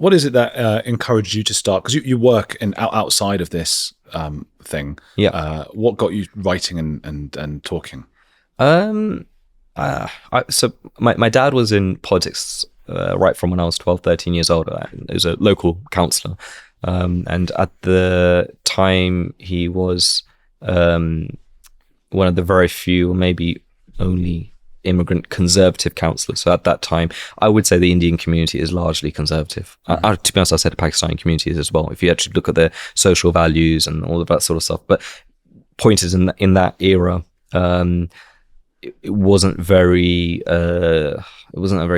what is it that encouraged you to start? Because you work outside of this thing. Yeah. What got you writing and talking? So my dad was in politics right from when I was 12, 13 years old. He was a local councillor. And at the time, he was one of the very few, or maybe only, immigrant conservative councillors. So at that time, I would say the Indian community is largely conservative. To be honest, I said the Pakistani communities as well, if you actually look at their social values and all of that sort of stuff. But point is, in that era, it wasn't a very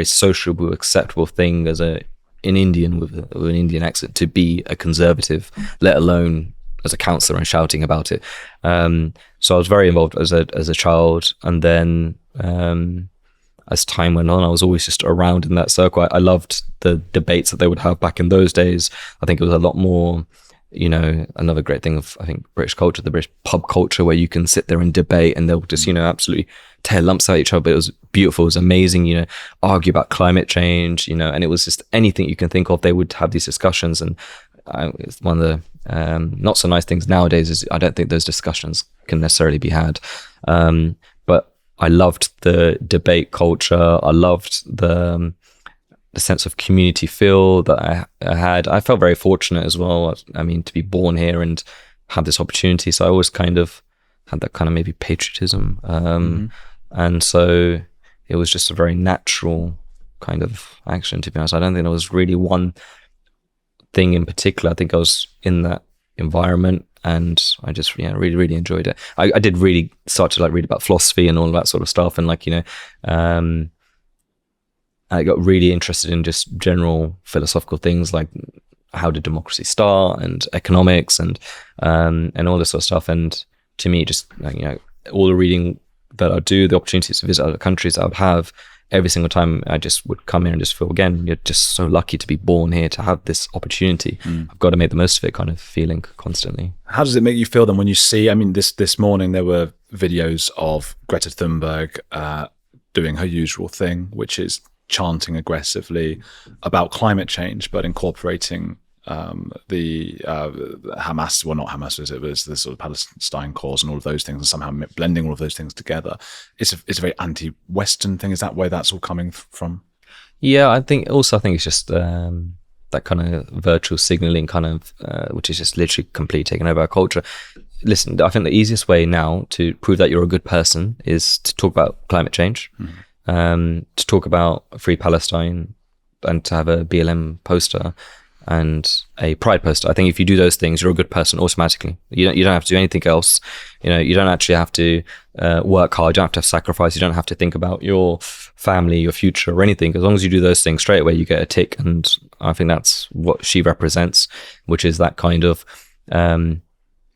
sociable, acceptable thing as an Indian with an Indian accent to be a conservative, let alone as a councillor and shouting about it. So I was very involved as a child, and then as time went on, I was always just around in that circle. I loved the debates that they would have back in those days. I think it was a lot more, another great thing of, I think, British culture, the British pub culture, where you can sit there and debate and they'll just, absolutely tear lumps out each other. But it was beautiful. It was amazing, argue about climate change, and it was just anything you can think of. They would have these discussions. And it's one of the not so nice things nowadays is I don't think those discussions can necessarily be had. But I loved the debate culture. I loved the sense of community feel that I had. I felt very fortunate as well. I mean, to be born here and have this opportunity. So I always kind of had that kind of maybe patriotism. And so it was just a very natural kind of action, to be honest. I don't think there was really one thing in particular. I think I was in that environment and I just really, really enjoyed it. I did really start to read about philosophy and all of that sort of stuff. And I got really interested in just general philosophical things like how did democracy start and economics and all this sort of stuff. And to me, just all the reading that I'd do, the opportunities to visit other countries I would have, every single time I just would come here and just feel, again, you're just so lucky to be born here, to have this opportunity. I've got to make the most of it kind of feeling constantly. How does it make you feel then when you see, this morning there were videos of Greta Thunberg doing her usual thing, which is chanting aggressively about climate change, but incorporating the Hamas, well, not Hamas, it was the sort of Palestine cause and all of those things, and somehow blending all of those things together. It's a very anti-Western thing. Is that where that's all coming from? Yeah, I think it's just that kind of virtual signaling kind of, which is just literally completely taking over our culture. Listen, I think the easiest way now to prove that you're a good person is to talk about climate change, to talk about Free Palestine, and to have a BLM poster and a pride poster. I think if you do those things, you're a good person automatically. You don't have to do anything else. You don't actually have to work hard. You don't have to sacrifice. You don't have to think about your family, your future, or anything. As long as you do those things straight away, you get a tick. And I think that's what she represents, which is that kind of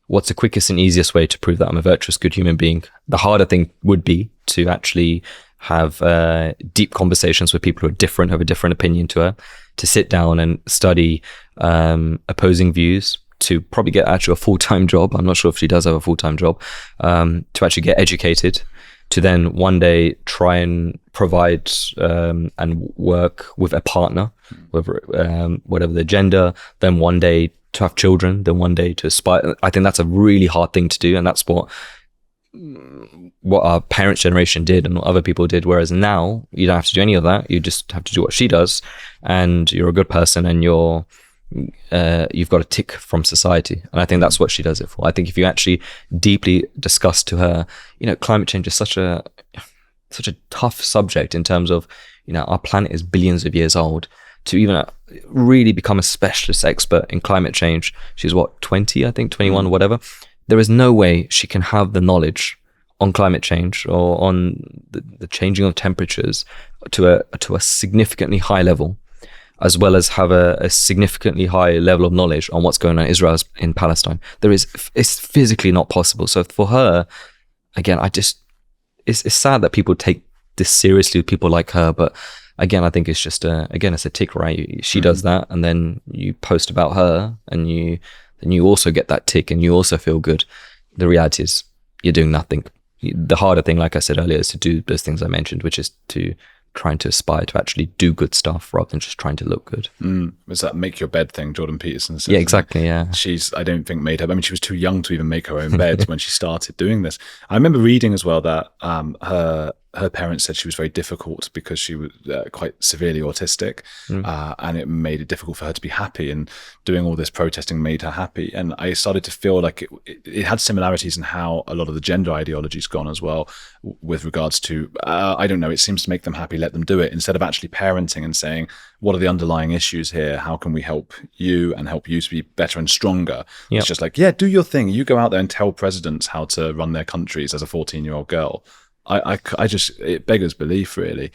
what's the quickest and easiest way to prove that I'm a virtuous, good human being. The harder thing would be to actually have deep conversations with people who are different, have a different opinion to her, to sit down and study opposing views, to probably get actually a full-time job. I'm not sure if she does have a full-time job, to actually get educated, to then one day try and provide and work with a partner, whatever the gender, then one day to have children, then one day to aspire. I think that's a really hard thing to do, and that's what our parents' generation did and what other people did. Whereas now you don't have to do any of that. You just have to do what she does, and you're a good person, and you've got a tick from society. And I think that's what she does it for. I think if you actually deeply discuss to her, climate change is such a tough subject in terms of, our planet is billions of years old. To even really become a specialist expert in climate change, she's 20, I think, 21, whatever. There is no way she can have the knowledge on climate change or on the changing of temperatures to a significantly high level, as well as have a significantly high level of knowledge on what's going on in Israel in Palestine. It's physically not possible. So for her, again, it's sad that people take this seriously with people like her, but again, I think it's just it's a tick, right? She does that, and then you post about her, and you also get that tick, and you also feel good. The reality is you're doing nothing. The harder thing, like I said earlier, is to do those things I mentioned, which is to trying to aspire to actually do good stuff rather than just trying to look good. Was that make your bed thing Jordan Peterson says? Yeah, exactly. Yeah. She's, I don't think, made her, I mean, she was too young to even make her own bed when she started doing this. I remember reading as well that her parents said she was very difficult because she was quite severely autistic, and it made it difficult for her to be happy, and doing all this protesting made her happy. And I started to feel like it had similarities in how a lot of the gender ideology's gone as well, with regards to, I don't know, it seems to make them happy, let them do it, instead of actually parenting and saying, what are the underlying issues here? How can we help you and help you to be better and stronger? Yep. It's just like, yeah, do your thing. You go out there and tell presidents how to run their countries as a 14-year-old girl. I just, it beggars belief, really.